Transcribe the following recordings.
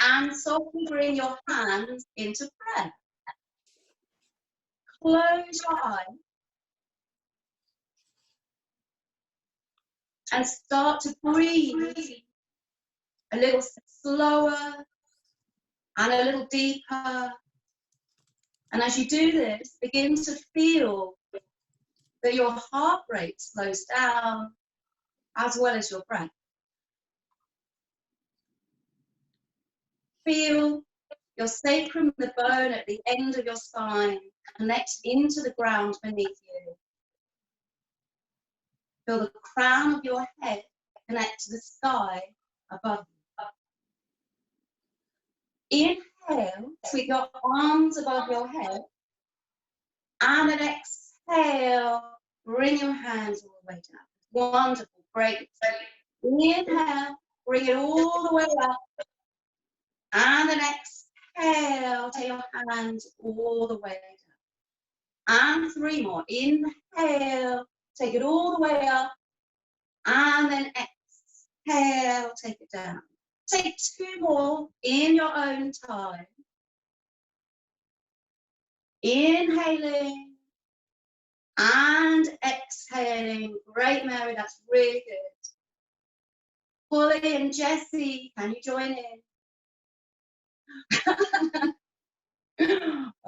And softly bring your hands into prayer. Close your eyes and start to breathe a little slower and a little deeper. And as you do this, begin to feel that your heart rate slows down as well as your breath. Feel your sacrum, the bone at the end of your spine, connect into the ground beneath you. Feel the crown of your head connect to the sky above you. Inhale, sweep your arms above your head. And an exhale, bring your hands all the way down. Wonderful, great. Inhale, bring it all the way up. And an exhale, take your hands all the way down. And 3 more. Inhale, take it all the way up. And then exhale, take it down. Take 2 more in your own time. Inhaling and exhaling. Great, Mary, that's really good. Polly and Jessie, can you join in?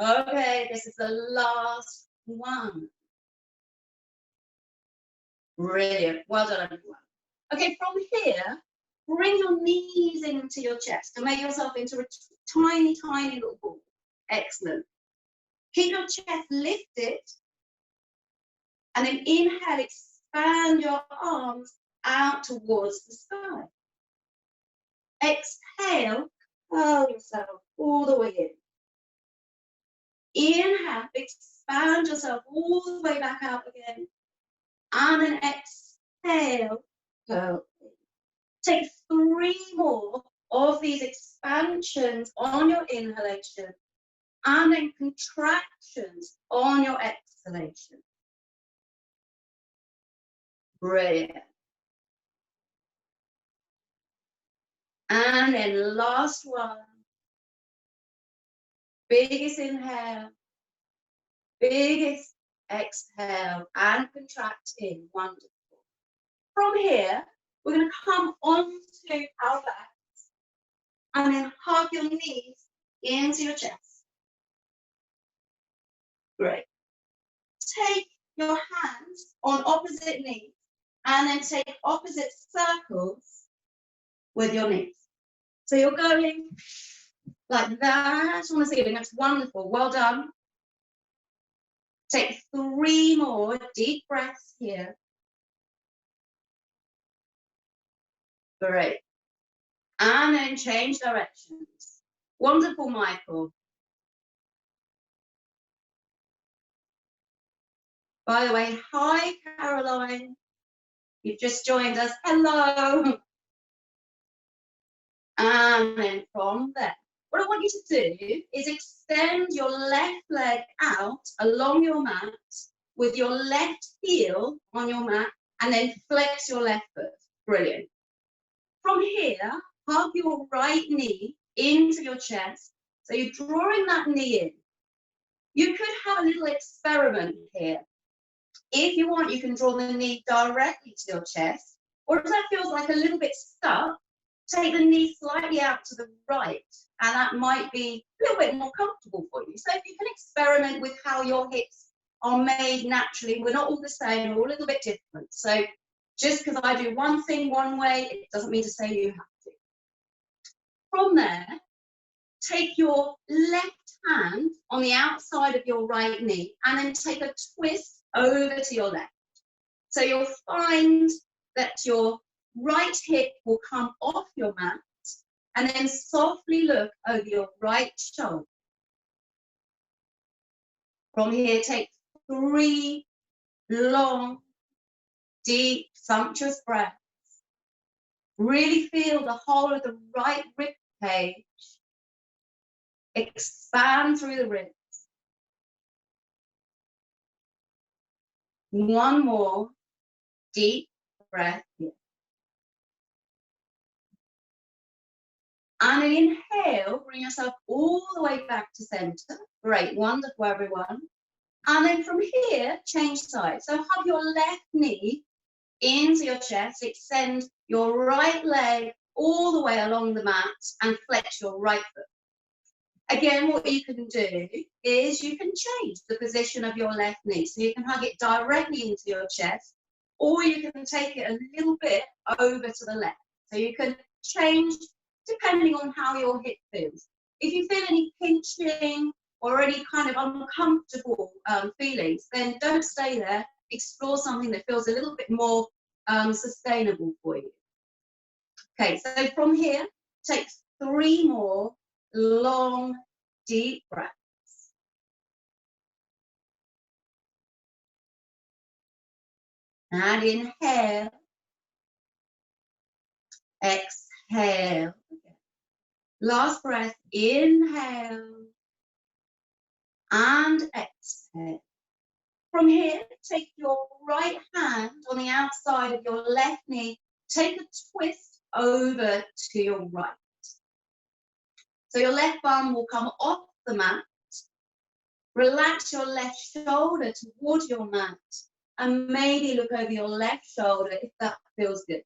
Okay, this is the last one. Brilliant. Well done, everyone. Okay, from here, bring your knees into your chest and make yourself into a tiny, tiny little ball. Excellent. Keep your chest lifted. And then inhale, expand your arms out towards the sky. Exhale, curl yourself all the way in. Inhale, expand yourself all the way back out again. And then exhale, curl in. Take 3 more of these expansions on your inhalation and then contractions on your exhalation. Brilliant. And then last one. Biggest inhale, biggest exhale, and contract in. Wonderful. From here, we're going to come onto our backs and then hug your knees into your chest. Great. Take your hands on opposite knees and then take opposite circles with your knees. So you're going like that on the ceiling. That's wonderful. Well done. Take 3 more deep breaths here. Great. And then change directions. Wonderful, Michael. By the way, hi, Caroline. You've just joined us. Hello. And then from there, what I want you to do is extend your left leg out along your mat with your left heel on your mat and then flex your left foot. Brilliant. From here, hug your right knee into your chest. So you're drawing that knee in. You could have a little experiment here. If you want, you can draw the knee directly to your chest, or if that feels like a little bit stuck, take the knee slightly out to the right, and that might be a little bit more comfortable for you. So if you can experiment with how your hips are made naturally, we're not all the same, we're all a little bit different. So just because I do one thing one way, it doesn't mean to say you have to. From there, take your left hand on the outside of your right knee and then take a twist over to your left. So you'll find that your right hip will come off your mat and then softly look over your right shoulder. From here, take 3 long, deep, sumptuous breaths. Really feel the whole of the right rib cage expand through the ribs. One more deep breath here. And inhale, bring yourself all the way back to center. Great, wonderful, everyone. And then from here, change sides. So hug your left knee into your chest, extend your right leg all the way along the mat and flex your right foot. Again, what you can do is you can change the position of your left knee. So you can hug it directly into your chest, or you can take it a little bit over to the left. So you can change depending on how your hip feels. If you feel any pinching or any kind of uncomfortable feelings, then don't stay there. Explore something that feels a little bit more sustainable for you. Okay, so from here, take 3 more long, deep breaths. And inhale, exhale. Last breath, inhale and exhale. From here, take your right hand on the outside of your left knee, take a twist over to your right. So your left bum will come off the mat. Relax your left shoulder towards your mat and maybe look over your left shoulder if that feels good.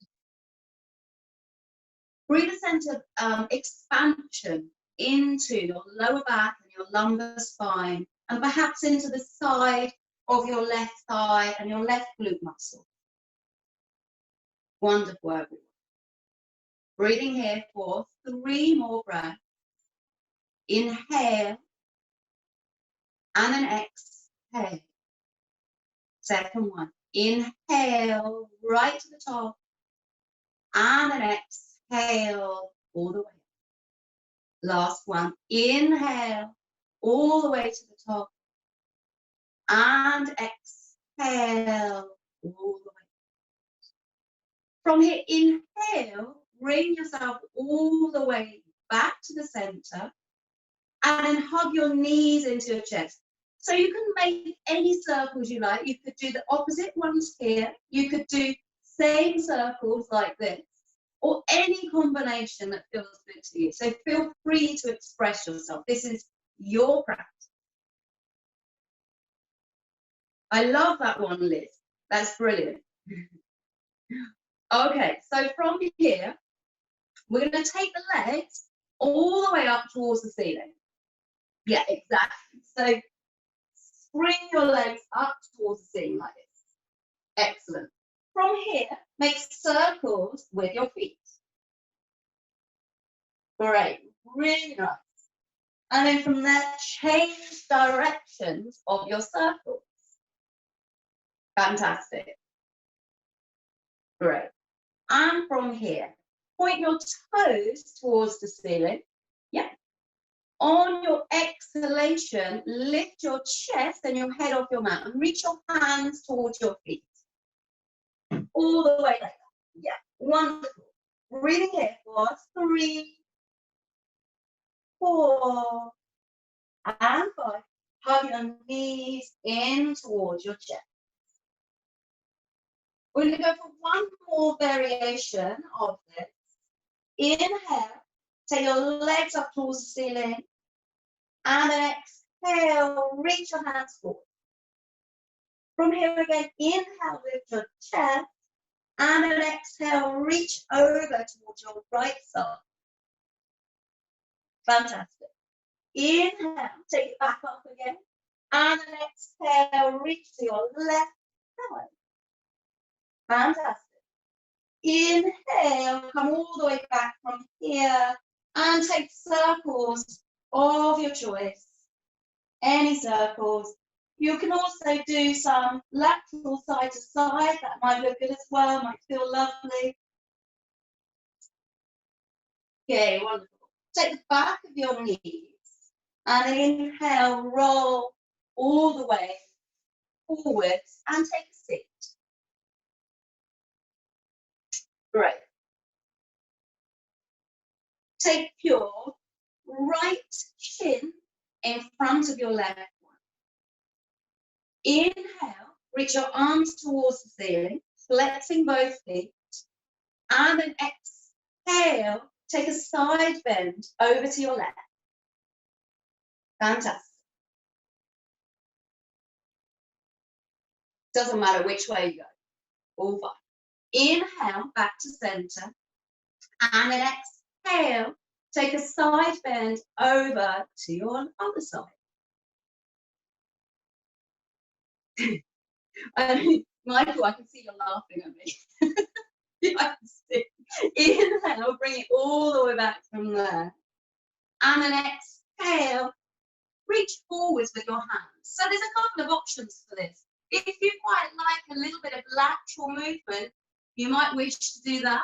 Breathe a sense of expansion into your lower back and your lumbar spine, and perhaps into the side of your left thigh and your left glute muscle. Wonderful, everyone. Breathing here for 3 more breaths. Inhale and then exhale. Second one. Inhale right to the top and then exhale all the way. Last one. Inhale all the way to the top and exhale all the way. From here, inhale, bring yourself all the way back to the center and then hug your knees into your chest. So you can make any circles you like. You could do the opposite ones here. You could do same circles like this, or any combination that feels good to you. So feel free to express yourself. This is your practice. I love that one, Liz. That's brilliant. Okay, so from here, we're going to take the legs all the way up towards the ceiling. Yeah, exactly. So spring your legs up towards the ceiling like this. Excellent. From here, make circles with your feet. Great, really nice. And then from there, change directions of your circles. Fantastic. Great. And from here, point your toes towards the ceiling. Yeah. On your exhalation, lift your chest and your head off your mat and reach your hands towards your feet. All the way like that. Yeah, wonderful. Breathing here for 3, 4, and 5. Hug your knees in towards your chest. We're going to go for one more variation of this. Inhale, take your legs up towards the ceiling, and then exhale, reach your hands forward. From here again, inhale, lift your chest, and then exhale, reach over towards your right side. Fantastic. Inhale, take it back up again, and then exhale, reach to your left side. Fantastic. Inhale, come all the way back from here, and take circles of your choice. Any circles. You can also do some lateral side to side. That might look good as well, might feel lovely. Okay, wonderful. Take the back of your knees and inhale, roll all the way forwards and take a seat. Great. Take your right shin in front of your left one. Inhale, reach your arms towards the ceiling, flexing both feet. And then exhale, take a side bend over to your left. Fantastic. Doesn't matter which way you go, all fine. Inhale, back to center. And then exhale, take a side bend over to your other side. Michael, I can see you're laughing at me. Yeah, I can see. Inhale, bring it all the way back from there. And then exhale, reach forwards with your hands. So there's a couple of options for this. If you quite like a little bit of lateral movement, you might wish to do that.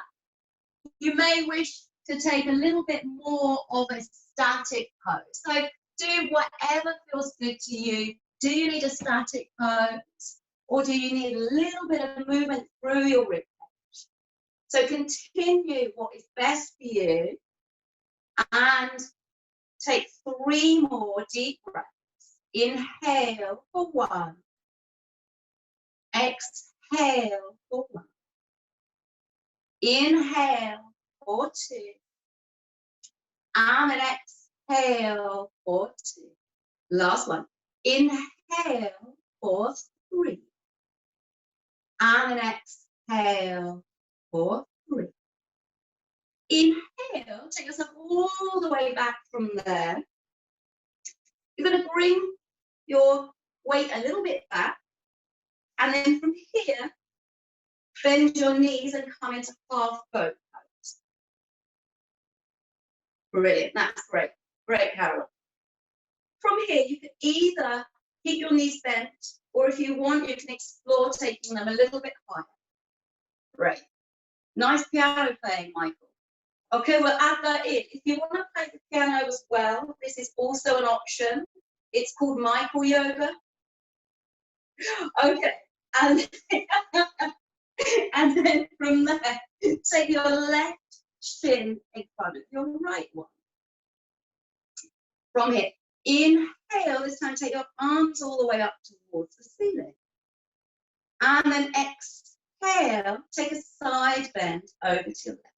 You may wish to take a little bit more of a static pose. So do whatever feels good to you. Do you need a static pose, or do you need a little bit of movement through your rib cage? So continue what is best for you and take 3 more deep breaths. Inhale for 1. Exhale for 1. Inhale for 2. And an exhale for 2. Last one. Inhale for 3. And an exhale for 3. Inhale, take yourself all the way back from there. You're going to bring your weight a little bit back. And then from here, bend your knees and come into half boat pose. Brilliant, that's great. Great, Carol. From here, you can either keep your knees bent, or if you want, you can explore taking them a little bit higher. Great. Nice piano playing, Michael. Okay, we'll add that in. If you want to play the piano as well, this is also an option. It's called Michael Yoga. Okay, and, and then from there, take your left shin in front of your right one. From here, inhale, this time take your arms all the way up towards the ceiling. And then exhale, take a side bend over to your left.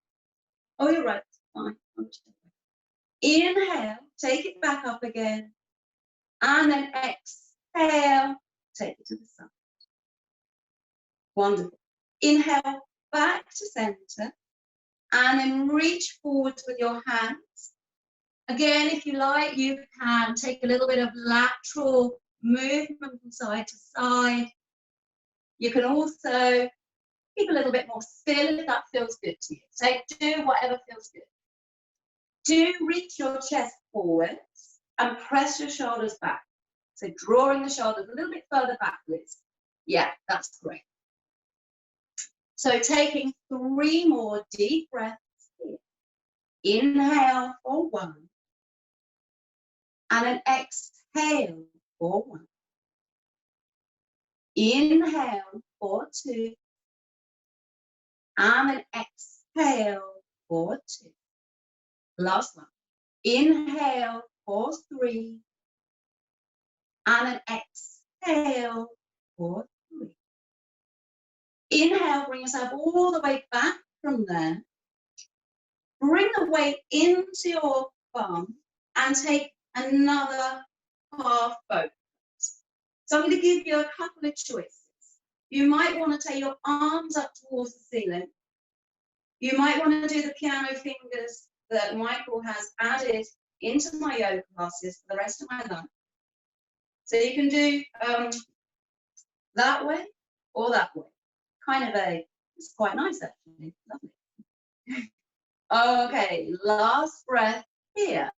Oh, you're right, fine. Inhale, take it back up again. And then exhale, take it to the side. Wonderful. Inhale, back to center. And then reach forwards with your hands. Again, if you like, you can take a little bit of lateral movement from side to side. You can also keep a little bit more still if that feels good to you. So do whatever feels good. Do reach your chest forwards and press your shoulders back. So drawing the shoulders a little bit further backwards. Yeah, that's great. So taking 3 more deep breaths here. Inhale for 1. And an exhale for 1. Inhale for 2. And an exhale for 2. Last one. Inhale for 3. And an exhale for 3. Inhale, bring yourself all the way back from there. Bring the weight into your bum and take another half boat. So I'm going to give you a couple of choices. You might want to take your arms up towards the ceiling. You might want to do the piano fingers that Michael has added into my yoga classes for the rest of my life. So you can do that way or that way. Kind of it's quite nice actually, lovely. Okay, last breath here.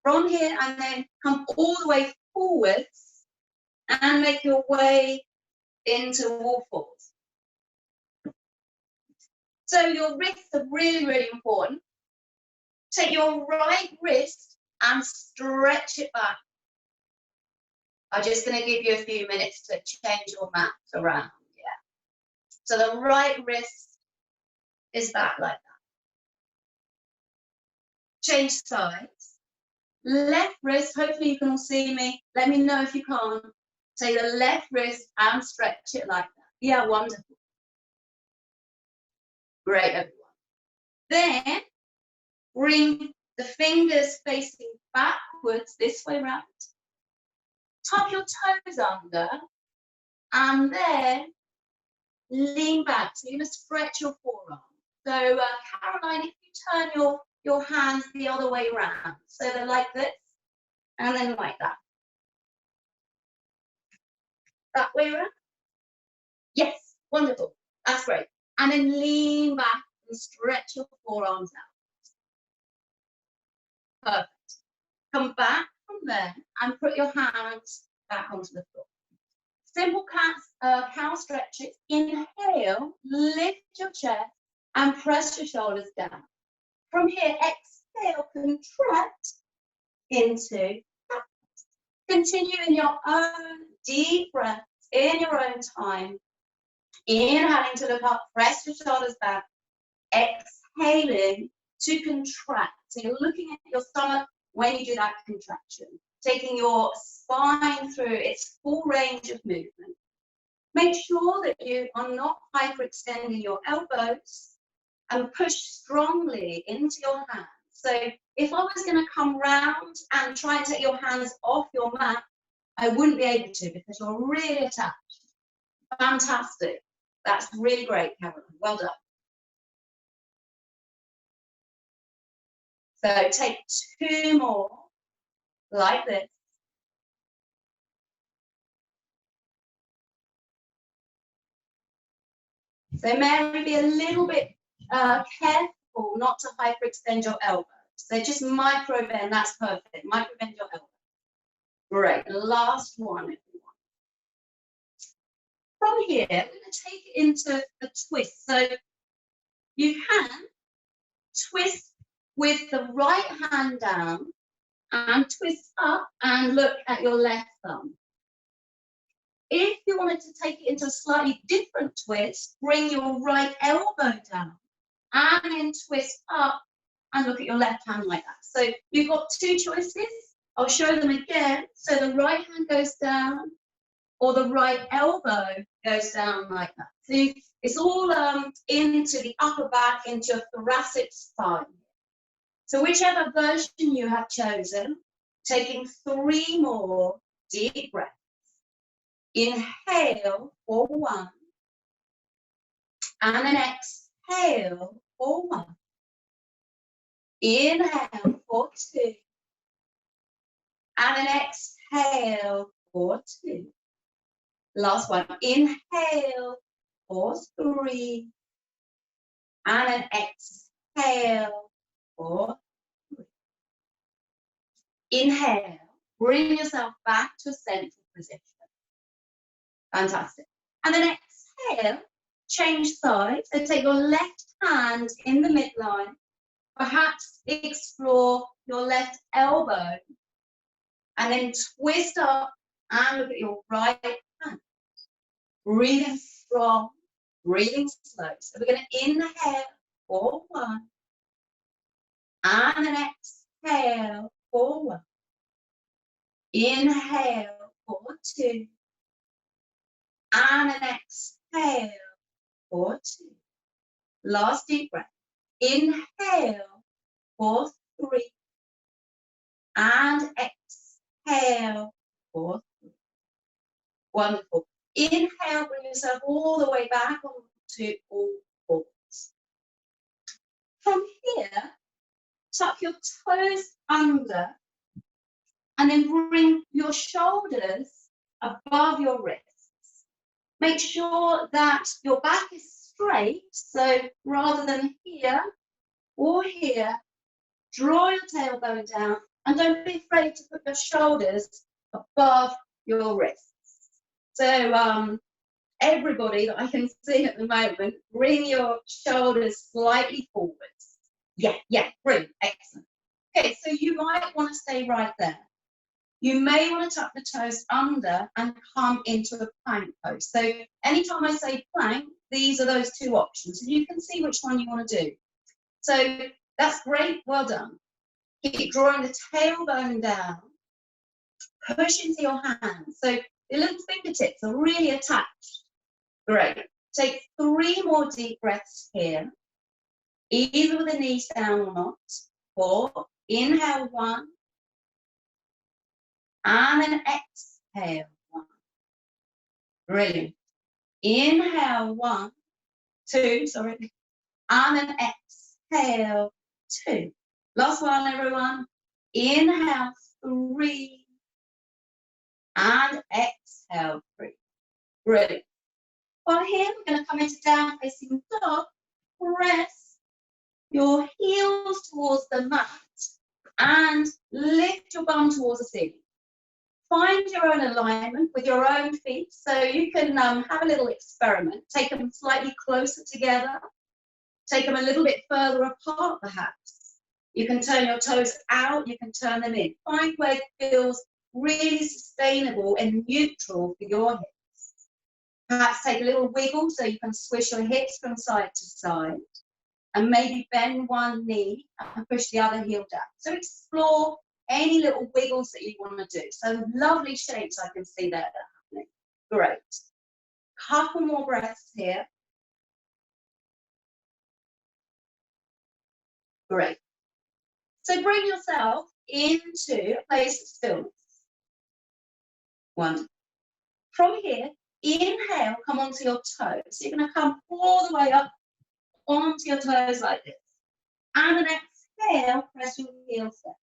From here, and then come all the way forwards and make your way into wall falls. So your wrists are really, really important. Take your right wrist and stretch it back. I'm just going to give you a few minutes to change your mat around. Yeah. So the right wrist is back like that. Change sides. Left wrist, hopefully you can all see me. Let me know if you can't. Take the left wrist and stretch it like that. Yeah, wonderful. Great, everyone. Then bring the fingers facing backwards this way round. Tuck your toes under and then lean back. So you're going to stretch your forearm. So Caroline, if you turn your hands the other way around, so they're like this and then like that. That way around? Yes, wonderful. That's great. And then lean back and stretch your forearms out. Perfect. Come back from there and put your hands back onto the floor. Simple cow stretches. Inhale, lift your chest and press your shoulders down. From here, exhale, contract into. Continue in your own deep breaths, in your own time. Inhaling to look up, press your shoulders back. Exhaling to contract. So you're looking at your stomach when you do that contraction. Taking your spine through its full range of movement. Make sure that you are not hyperextending your elbows and push strongly into your hands. So if I was going to come round and try and take your hands off your mat, I wouldn't be able to because you're really attached. Fantastic. That's really great, Caroline. Well done. So take 2 more like this. So Mary, be a little bit careful not to hyperextend your elbows. So just micro bend, that's perfect. Micro bend your elbow. Great, last one, everyone. From here, we're going to take it into a twist. So you can twist with the right hand down and twist up and look at your left thumb. If you wanted to take it into a slightly different twist, bring your right elbow down and then twist up and look at your left hand like that. So you've got 2 choices. I'll show them again. So the right hand goes down or the right elbow goes down like that. So it's all into the upper back, into your thoracic spine. So whichever version you have chosen, taking 3 more deep breaths. Inhale for 1 and then exhale for 1. Inhale for 2 and then exhale for 2. Last one. Inhale for 3 and then exhale for 3. Inhale, bring yourself back to a central position. Fantastic. And then exhale, change sides. So take your left hand in the midline. Perhaps explore your left elbow. And then twist up and look at your right hand. Breathing strong, breathing slow. So we're going to inhale for 1. And then exhale for 1. Inhale for 2. And then exhale for 2. Last deep breath. Inhale for 3. And exhale for 3. Wonderful. Inhale, bring yourself all the way back onto all fours. From here, tuck your toes under and then bring your shoulders above your wrists. Make sure that your back is straight, so rather than here or here, draw your tailbone down and don't be afraid to put your shoulders above your wrists. So everybody that I can see at the moment, bring your shoulders slightly forwards. Yeah, brilliant, excellent. Okay, so you might want to stay right there. You may want to tuck the toes under and come into a plank pose. So anytime I say plank, these are those 2 options. You can see which one you want to do. So that's great, well done. Keep drawing the tailbone down. Push into your hands. So the little fingertips are really attached. Great. Take 3 more deep breaths here. either with the knees down or not. 4, inhale 1, and then exhale 1. Brilliant. Inhale 1, 2, sorry, and then exhale 2. Last one, everyone. Inhale 3, and exhale 3. Brilliant. Well, here we're going to come into down facing dog. Press your heels towards the mat and lift your bum towards the ceiling. Find your own alignment with your own feet, so you can have a little experiment. Take them slightly closer together. Take them a little bit further apart, perhaps. You can turn your toes out, you can turn them in. Find where it feels really sustainable and neutral for your hips. Perhaps take a little wiggle so you can swish your hips from side to side. And maybe bend one knee and push the other heel down. So explore any little wiggles that you want to do. So lovely shapes I can see there happening. Great. Couple more breaths here. Great. So bring yourself into a place of stillness. 1. From here, inhale, come onto your toes. So you're going to come all the way up onto your toes like this. And then exhale, press your heels down.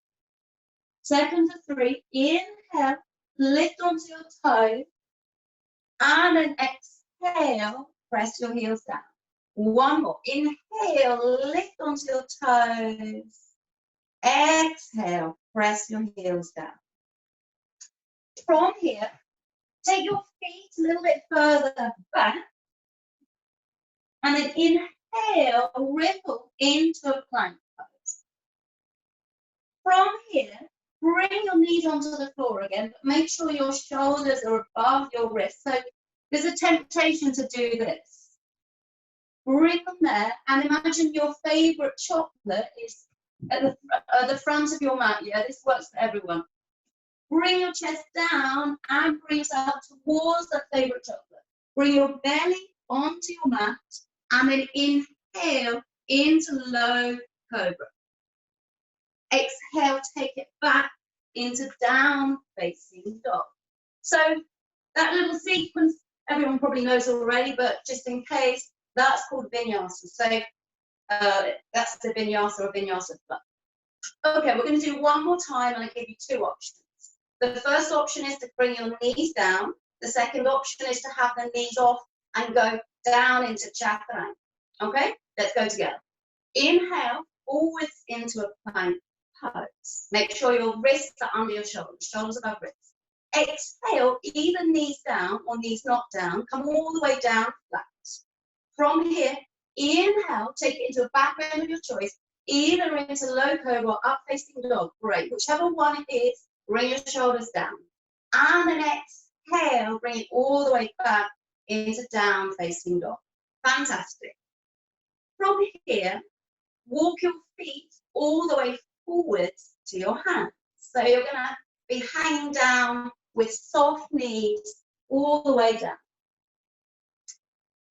2 to 3, inhale, lift onto your toes. And then exhale, press your heels down. 1 more. Inhale, lift onto your toes. Exhale, press your heels down. From here, take your feet a little bit further back. And then inhale, ripple into a plank pose. From here, bring your knees onto the floor again, but make sure your shoulders are above your wrists. So there's a temptation to do this. Bring them there and imagine your favorite chocolate is at the front of your mat. Yeah, this works for everyone. Bring your chest down and bring yourself towards that favorite chocolate. Bring your belly onto your mat and then inhale into low cobra. Exhale, take it back into down facing dog. So that little sequence, everyone probably knows already, but just in case, that's called vinyasa. So that's the vinyasa or vinyasa flow. Okay, we're going to do one more time and I'll give you 2 options. The first option is to bring your knees down. The second option is to have the knees off and go down into chaturanga. Okay, let's go together. Inhale, forwards into a plank pose. Make sure your wrists are under your shoulders, shoulders above wrists. Exhale, either knees down or knees not down. Come all the way down flat. From here, inhale, take it into a back bend of your choice, either into low cobra or up facing dog. Great, whichever one it is, bring your shoulders down. And then exhale, bring it all the way back into down facing dog. Fantastic. From here, walk your feet all the way forwards to your hands. So you're going to be hanging down with soft knees all the way down.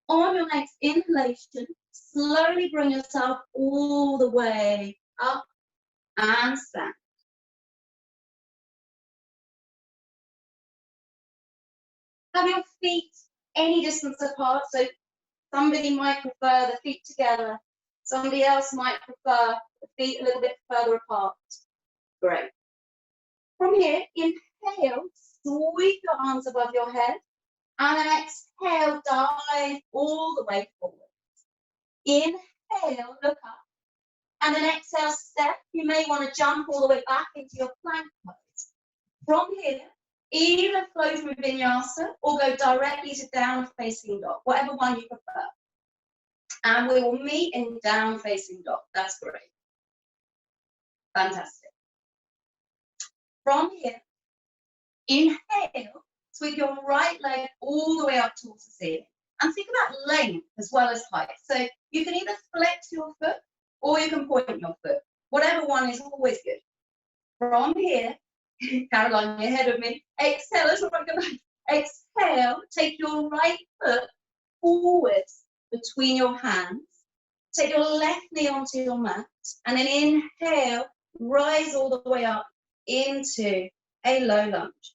On your next inhalation, slowly bring yourself all the way up and stand. Have your feet any distance apart. So somebody might prefer the feet together. Somebody else might prefer the feet a little bit further apart. Great. From here, inhale, sweep your arms above your head. And then exhale, dive all the way forward. Inhale, look up. And then exhale, step. You may want to jump all the way back into your plank pose. From here, either flow through vinyasa or go directly to down facing dog, whatever one you prefer. And we will meet in down facing dog. That's great. Fantastic. From here, inhale, sweep your right leg all the way up towards the ceiling. And think about length as well as height. So you can either flex your foot or you can point your foot. Whatever one is always good. From here, Caroline, you're ahead of me. Exhale, that's what I'm going to exhale, take your right foot forwards between your hands. take your left knee onto your mat, and then inhale, rise all the way up into a low lunge.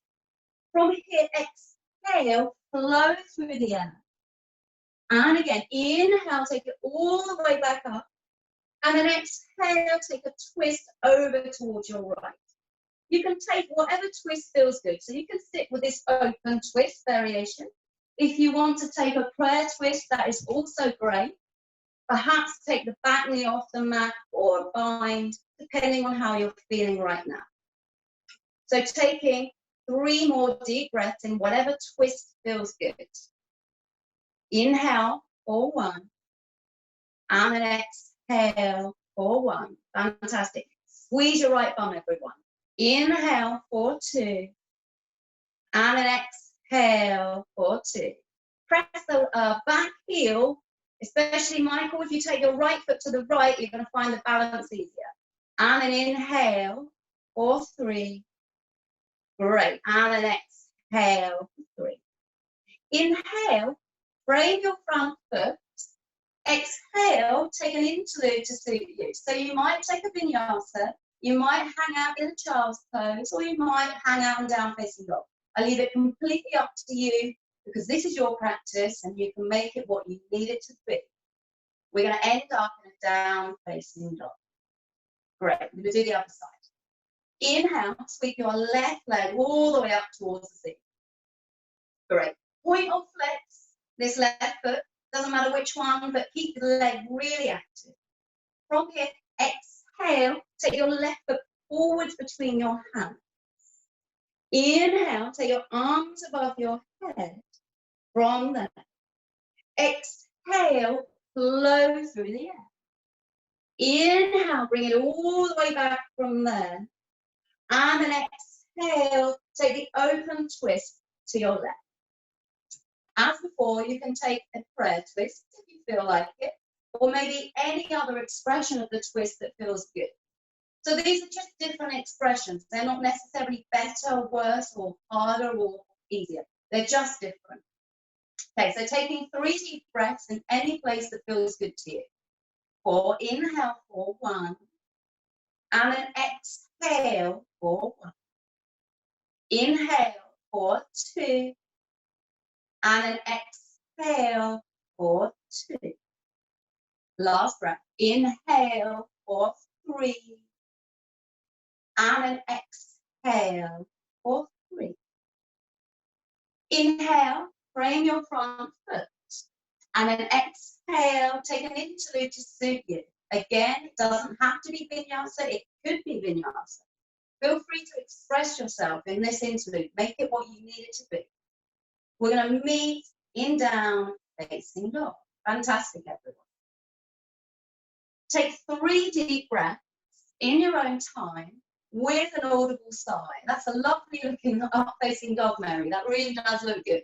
From here, exhale, flow through the air. And again, inhale, take it all the way back up. And then exhale, take a twist over towards your right. You can take whatever twist feels good. So you can stick with this open twist variation. If you want to take a prayer twist, that is also great. Perhaps take the back knee off the mat or a bind, depending on how you're feeling right now. So taking 3 more deep breaths in whatever twist feels good. Inhale for 1. And then exhale for 1. Fantastic. Squeeze your right bum, everyone. Inhale for 2. And then exhale for 2. Press the back heel, especially Michael, if you take your right foot to the right, you're going to find the balance easier. And then inhale for 3. Great. And then exhale for 3. Inhale, frame your front foot. Exhale, take an interlude to suit you. So you might take a vinyasa, you might hang out in a child's pose, or you might hang out in down facing dog. I leave it completely up to you because this is your practice and you can make it what you need it to be. We're going to end up in a down facing dog. Great. We're going to do the other side. Inhale, sweep your left leg all the way up towards the seat. Great. Point or flex this left foot. Doesn't matter which one, but keep the leg really active. From here, exhale, take your left foot forwards between your hands. Inhale, take your arms above your head. From there, exhale, flow through the air. Inhale, bring it all the way back from there. And then exhale, take the open twist to your left. As before, you can take a prayer twist if you feel like it, or maybe any other expression of the twist that feels good. So these are just different expressions. They're not necessarily better, worse, or harder, or easier. They're just different. Okay, so taking 3 deep breaths in any place that feels good to you. 4, inhale for 1, and then exhale for 1. Inhale for 2. And then exhale for 2. Last breath. Inhale for 3. And then exhale for 3. Inhale, frame your front foot. And then exhale, take an interlude to suit you. Again, it doesn't have to be vinyasa, it could be vinyasa. Feel free to express yourself in this interlude. Make it what you need it to be. We're going to meet in down facing dog. Fantastic, everyone. Take 3 deep breaths in your own time with an audible sigh. That's a lovely looking up facing dog, Mary. That really does look good.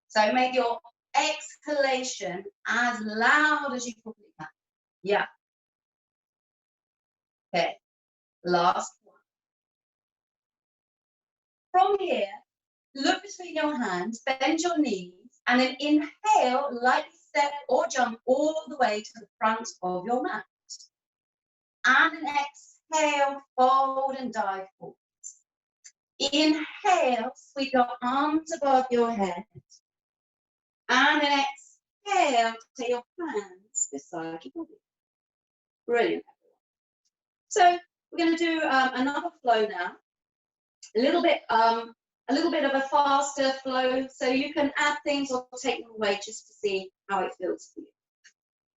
So make your exhalation as loud as you probably can. Yeah. Okay. Last one. From here, look between your hands, bend your knees, and then inhale, lightly step or jump all the way to the front of your mat. And then exhale, fold and dive forwards. Inhale, sweep your arms above your head. And then exhale, take your hands beside your body. Brilliant. So we're going to do another flow now. A little bit of a faster flow, so you can add things or take them away just to see how it feels for you.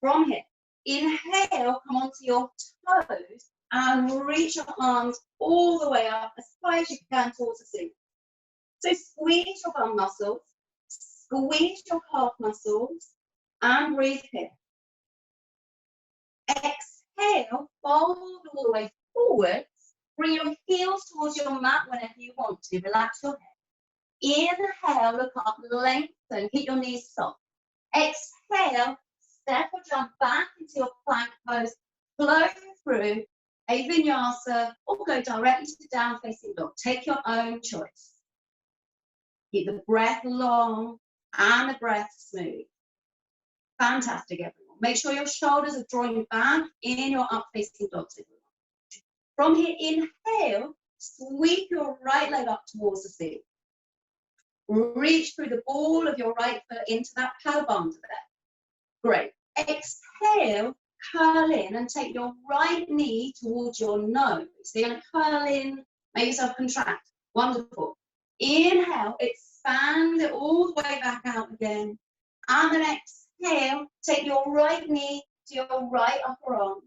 From here, inhale, come onto your toes and reach your arms all the way up as high as you can towards the ceiling. So squeeze your bum muscles, squeeze your calf muscles, and breathe here. Exhale, fold all the way forwards. Bring your heels towards your mat whenever you want to. Relax your head. Inhale, look up, lengthen, keep your knees soft. Exhale, step or jump back into your plank pose. Flow through a vinyasa or go directly to down facing dog. Take your own choice. Keep the breath long and the breath smooth. Fantastic, everyone. Make sure your shoulders are drawing back in your up-facing dog. From here, inhale, sweep your right leg up towards the ceiling. Reach through the ball of your right foot into that paddle bum there. Great. Exhale, curl in and take your right knee towards your nose. So you're going to curl in, make yourself contract. Wonderful. Inhale, expand it all the way back out again. And then exhale, take your right knee to your right upper arm.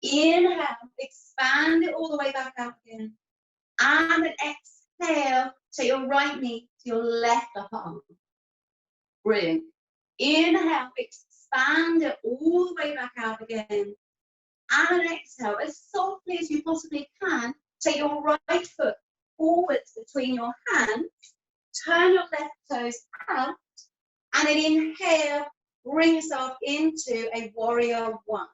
Inhale, expand it all the way back out again. And then exhale, take your right knee to your left upper arm. Brilliant. Inhale, expand it all the way back out again. And exhale, as softly as you possibly can, take your right foot forwards between your hands, turn your left toes out, and then inhale, bring yourself into a warrior one.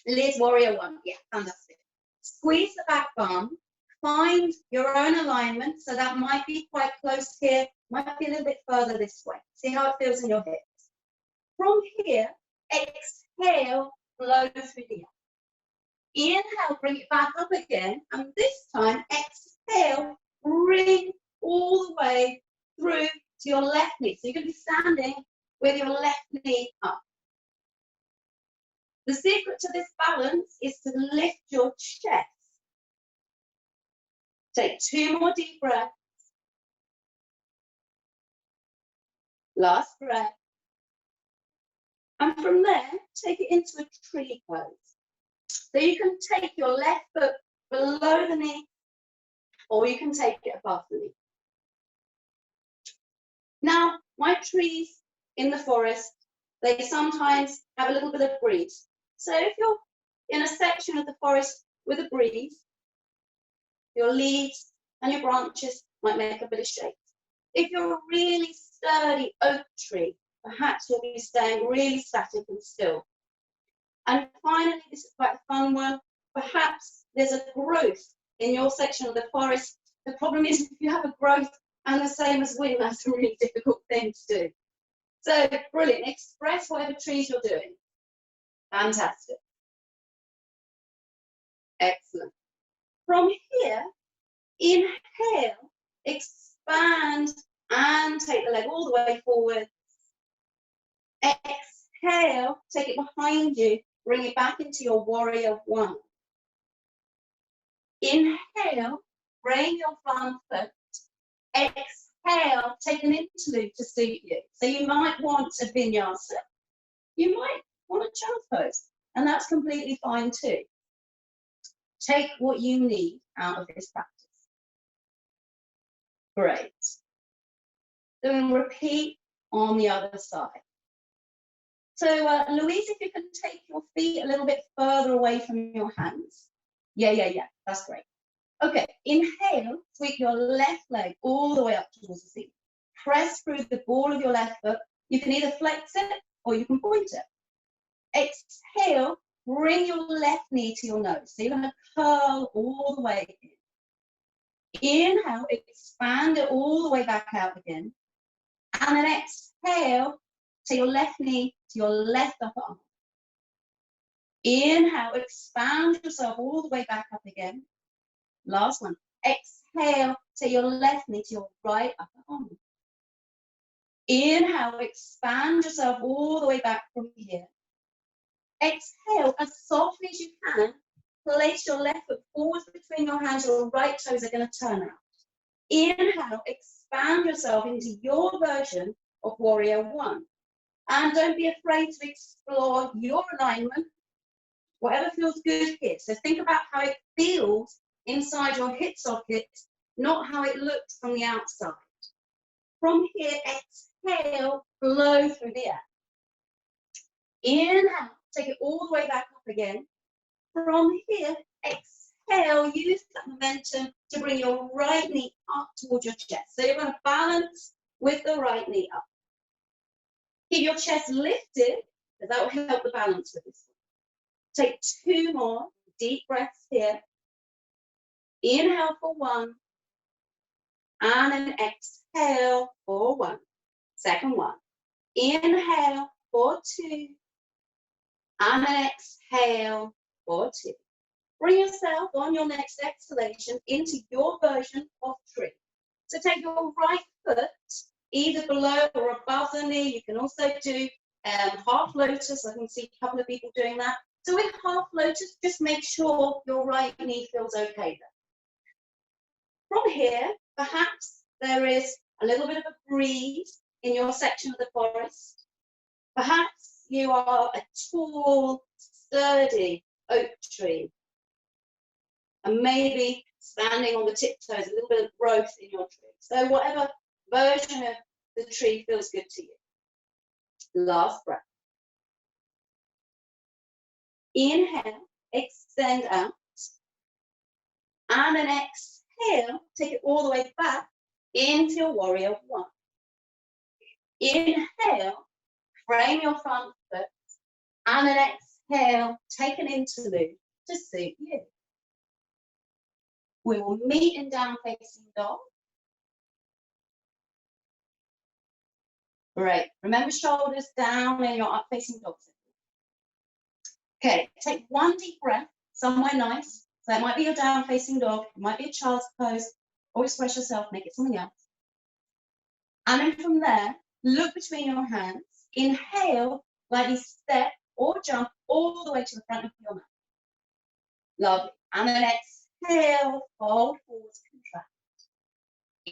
Liz, warrior one. Yeah, fantastic. Squeeze the back bum, find your own alignment. So that might be quite close here, might be a little bit further this way. See how it feels in your hips. From here, exhale, blow through the air. Inhale, bring it back up again. And this time, exhale, bring all the way through to your left knee. So you're going to be standing with your left knee up. The secret to this balance is to lift your chest. Take 2 more deep breaths. Last breath. And from there, take it into a tree pose. So you can take your left foot below the knee, or you can take it above the knee. Now, my trees in the forest, they sometimes have a little bit of breeze. So if you're in a section of the forest with a breeze, your leaves and your branches might make a bit of shake. If you're a really sturdy oak tree, perhaps you'll be staying really static and still. And finally, this is quite a fun one, perhaps there's a growth in your section of the forest. The problem is if you have a growth and the same as wind, that's a really difficult thing to do. So brilliant, express whatever trees you're doing. Fantastic. Excellent. From here, inhale, expand and take the leg all the way forward. Exhale, take it behind you, bring it back into your warrior one. Inhale, bring your front foot. Exhale, take an interlude to suit you. So you might want a vinyasa. You might want a child's pose, and that's completely fine too. Take what you need out of this practice. Great. Then repeat on the other side. So Louise, if you can take your feet a little bit further away from your hands. Yeah, that's great. Okay, inhale, sweep your left leg all the way up towards the seat. Press through the ball of your left foot. You can either flex it or you can point it. Exhale, bring your left knee to your nose. So you're going to curl all the way in. Inhale, expand it all the way back out again. And then exhale, take your left knee to your left upper arm. Inhale, expand yourself all the way back up again. Last one. Exhale, take your left knee to your right upper arm. Inhale, expand yourself all the way back from here. Exhale, as softly as you can, place your left foot forwards between your hands. Your right toes are going to turn out. Inhale, expand yourself into your version of warrior one. And don't be afraid to explore your alignment, whatever feels good here. So think about how it feels inside your hip socket, not how it looks from the outside. From here, exhale, blow through the air. Inhale, take it all the way back up again. From here, exhale, use that momentum to bring your right knee up towards your chest. So you're going to balance with the right knee up. Keep your chest lifted, because that will help the balance with this one. Take 2 more deep breaths here. Inhale for 1. And then exhale for 1. Second one. Inhale for 2. And an exhale for 2. Bring yourself on your next exhalation into your version of tree. So take your right foot either below or above the knee. You can also do half lotus. I can see a couple of people doing that. So with half lotus, just make sure your right knee feels okay there. From here, perhaps there is a little bit of a breeze in your section of the forest. Perhaps you are a tall, sturdy oak tree. And maybe standing on the tiptoes, a little bit of growth in your tree. So whatever version of the tree feels good to you. Last breath. Inhale, extend out. And an exhale, take it all the way back into your warrior 1. Inhale, frame your front foot. And an exhale, take an interlude to suit you. We will meet in down facing dog. Great. Remember, shoulders down in your up facing dog. Okay, take one deep breath, somewhere nice. So it might be your down facing dog, it might be a child's pose, or express yourself, make it something else. And then from there, look between your hands. Inhale, lightly step or jump all the way to the front of your mat. Lovely. And then exhale, fold forward, contract.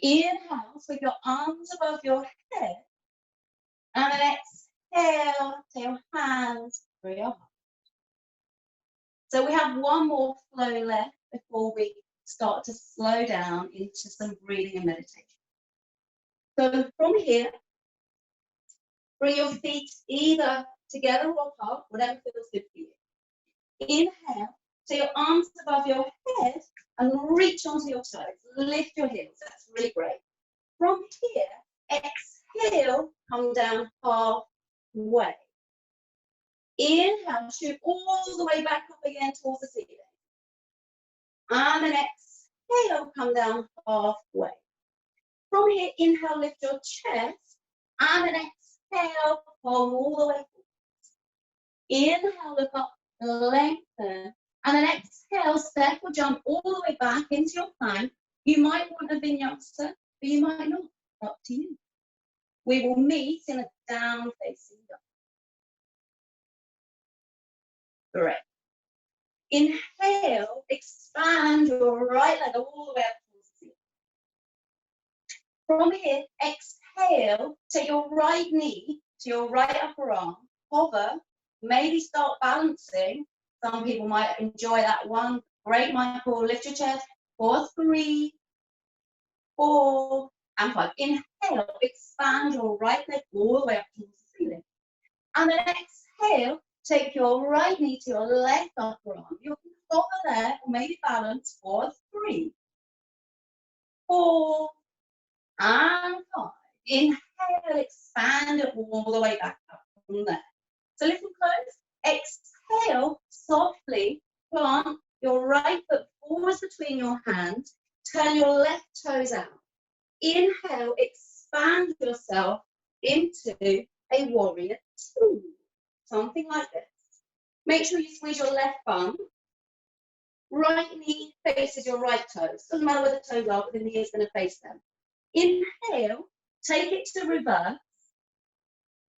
Inhale, sweep your arms above your head. And then exhale, take your hands through your heart. So we have one more flow left before we start to slow down into some breathing and meditation. So from here, bring your feet either together or apart, whatever feels good for you. Inhale, take your arms above your head and reach onto your toes. Lift your heels, that's really great. From here, exhale, come down halfway. Inhale, shoot all the way back up again towards the ceiling. And then exhale, come down halfway. From here, inhale, lift your chest. And then exhale, fold all the way forward. Inhale, look up, lengthen. And then exhale, step or jump all the way back into your plank. You might want a vinyasa, but you might not. Up to you. We will meet in a down facing dog. Great. Inhale, expand your right leg all the way up towards the ceiling. From here, exhale, take your right knee to your right upper arm, hover, maybe start balancing. Some people might enjoy that one. Great, Michael, lift your chest for 3, 4, and 5. Inhale, expand your right leg all the way up towards the ceiling. And then exhale, take your right knee to your left upper arm. You can hover there or maybe balance for 3, 4, and 5. Inhale, expand it all the way back up from there. So listen close. Exhale, softly plant your right foot forwards between your hands. Turn your left toes out. Inhale, expand yourself into a warrior 2. Something like this. Make sure you squeeze your left bum. Right knee faces your right toes. Doesn't matter where the toes are, but the knee is going to face them. Inhale, take it to reverse.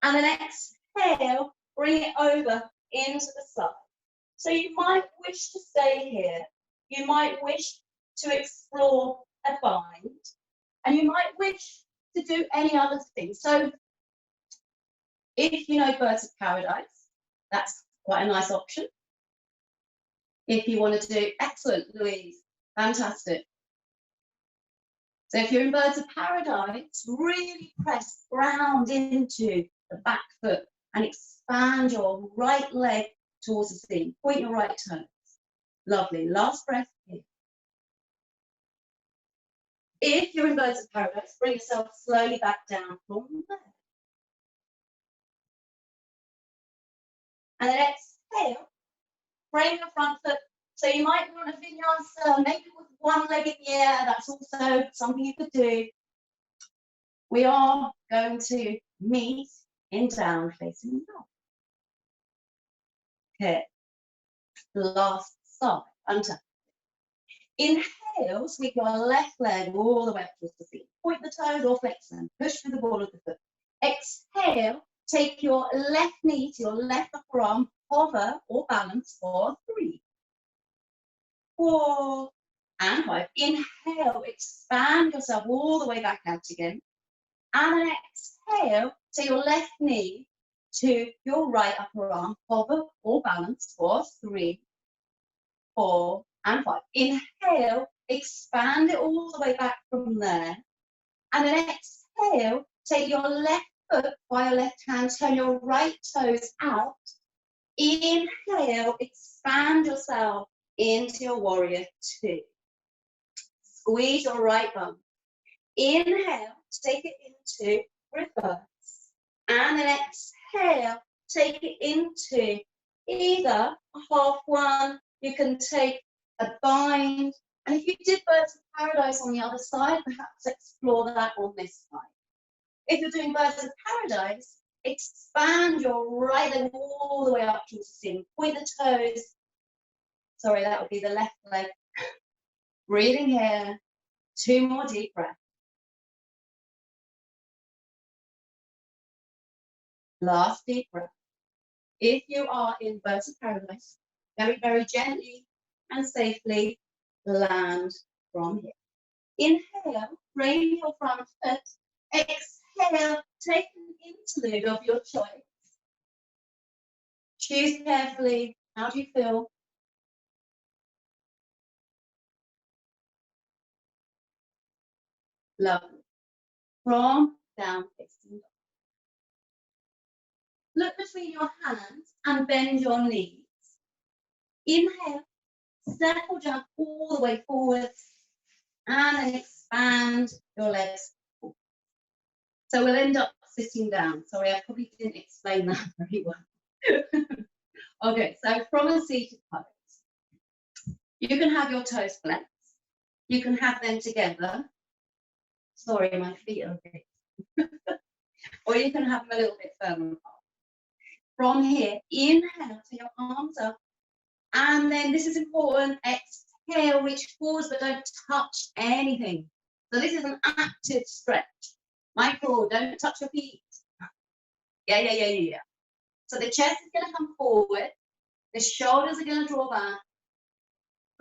And then exhale, bring it over into the side. So you might wish to stay here. You might wish to explore a bind. And you might wish to do any other thing. So if you know Birds of Paradise, that's quite a nice option. If you want to do, excellent, Louise, fantastic. So if you're in Birds of Paradise, really press ground into the back foot and expand your right leg towards the ceiling. Point your right toes. Lovely. Last breath here. If you're in Birds of Paradise, bring yourself slowly back down from there. And then exhale, frame your front foot. So you might want a vinyasa, maybe with one leg in the air. That's also something you could do. We are going to meet in down facing dog. Okay. Last side. Untap. Inhale, sweep your left leg all the way up towards the feet. Point the toes or flex them. Push through the ball of the foot. Exhale, take your left knee to your left upper arm, hover or balance for 3, 4, and 5. Inhale, expand yourself all the way back out again. And then exhale, take your left knee to your right upper arm, hover or balance for 3, 4, and 5. Inhale, expand it all the way back from there. And then exhale, take your left foot by your left hand, turn your right toes out. Inhale, expand yourself into your warrior 2. Squeeze your right bum. Inhale, take it into reverse. And then exhale, take it into either a half one, you can take a bind. And if you did Birds of Paradise on the other side, perhaps explore that on this side. If you're doing Birds of Paradise, expand your right leg all the way up to the ceiling. Point the toes. Sorry, that would be the left leg. Breathing here. 2 more deep breaths. Last deep breath. If you are in Birds of Paradise, very, very gently and safely land from here. Inhale, frame your front foot. Exhale, take an interlude of your choice. Choose carefully. How do you feel? Lovely. From down facing dog. Look between your hands and bend your knees. Inhale, circle jump all the way forwards, and then expand your legs. So we'll end up sitting down. Sorry, I probably didn't explain that very well. Okay, so from a seated pose, you can have your toes flexed. You can have them together. Sorry, my feet are a bit. Or you can have them a little bit further apart. From here, inhale, so your arms up. And then this is important, exhale, reach forwards, but don't touch anything. So this is an active stretch. Michael, don't touch your feet. Yeah. So the chest is going to come forward. The shoulders are going to draw back.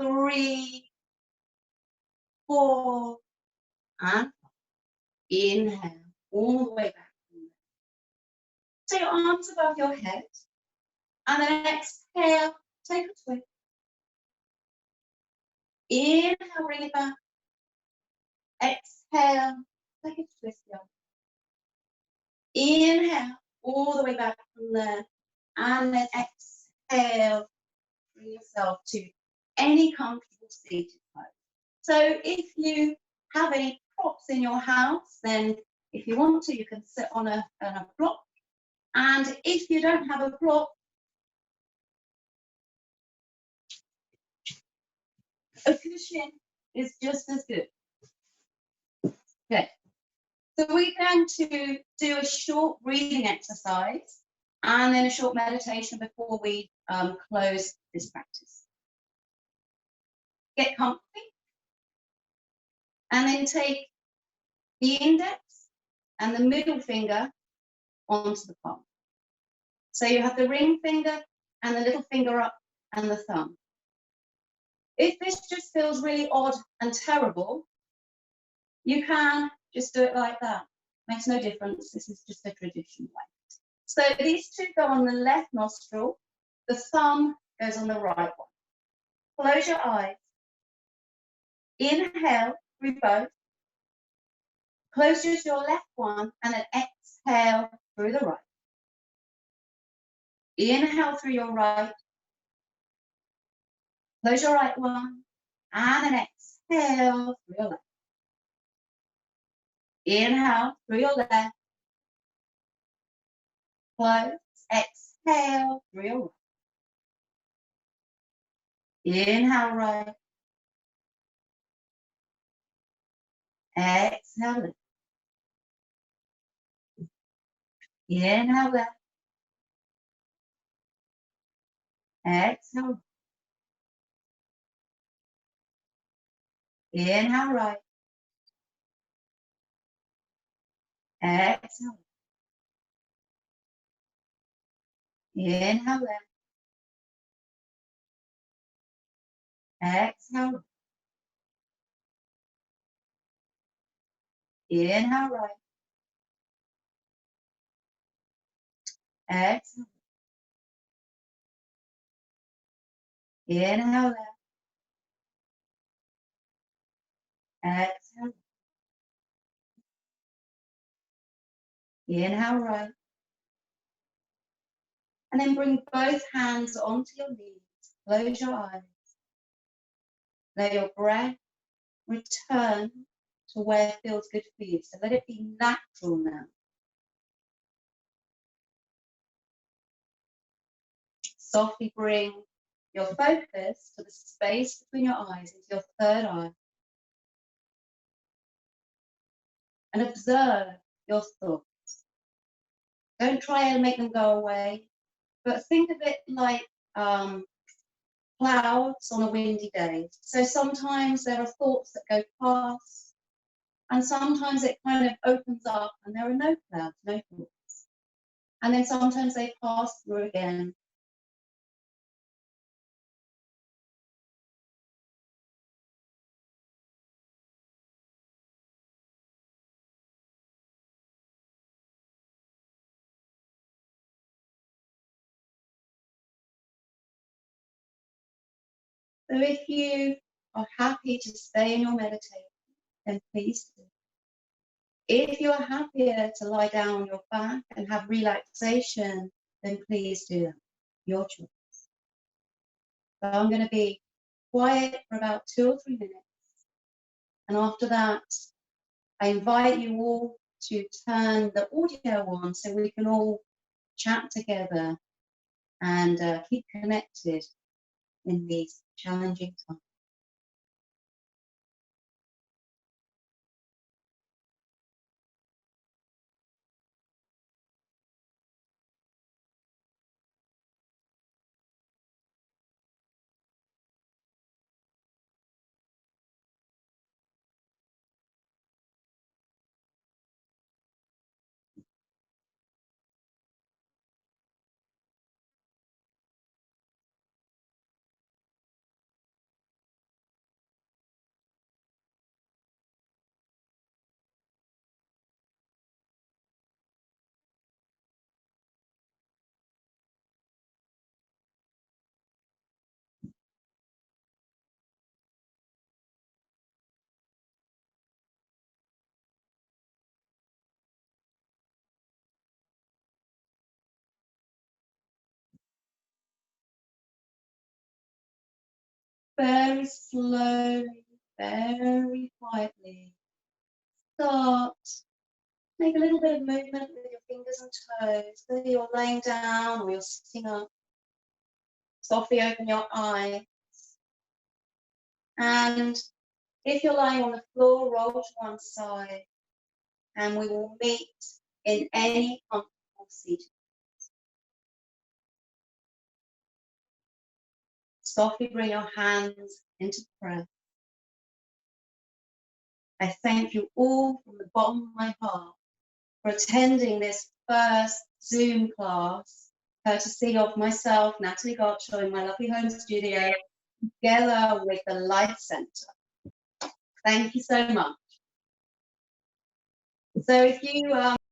3, 4, and inhale, all the way back. So your arms above your head. And then exhale, take a twist. Inhale, bring it back. Exhale, take a twist down. Inhale, all the way back from there. And then exhale, bring yourself to any comfortable seated pose. So if you have any props in your house, then if you want to, you can sit on a block. And if you don't have a block, a cushion is just as good. Okay, so we're going to do a short breathing exercise and then a short meditation before we close this practice. Get comfy and then take the index and the middle finger onto the palm. So you have the ring finger and the little finger up and the thumb. If this just feels really odd and terrible, you can just do it like that. Makes no difference. This is just a traditional way. So these two go on the left nostril. The thumb goes on the right one. Close your eyes. Inhale through both. Close just your left one and then exhale through the right. Inhale through your right. Close your right one and then exhale through your left. Inhale through your left. Close. Exhale through your right. Inhale right. Exhale left. Inhale left. Exhale. Inhale right. Exhale. Inhale left. Exhale. Inhale right. Exhale. Inhale left. Exhale. Inhale right. And then bring both hands onto your knees. Close your eyes. Let your breath return to where it feels good for you. So let it be natural now. Softly bring your focus to the space between your eyes, into your third eye. And observe your thoughts. Don't try and make them go away, but think of it like clouds on a windy day. So sometimes there are thoughts that go past, and sometimes it kind of opens up and there are no clouds, no thoughts. And then sometimes they pass through again. So if you are happy to stay in your meditation, then please do. If you're happier to lie down on your back and have relaxation, then please do that. Your choice. So I'm going to be quiet for about 2 or 3 minutes. And after that, I invite you all to turn the audio on so we can all chat together and keep connected in these challenging times. Very slowly, very quietly, start. Make a little bit of movement with your fingers and toes, whether you're laying down or you're sitting up. Softly open your eyes. And if you're lying on the floor, roll to one side, and we will meet in any comfortable seat. Softly bring your hands into prayer. I thank you all from the bottom of my heart for attending this first Zoom class, courtesy of myself, Natalie Gotcho, in my lovely home studio, together with the Life Centre. Thank you so much. So if you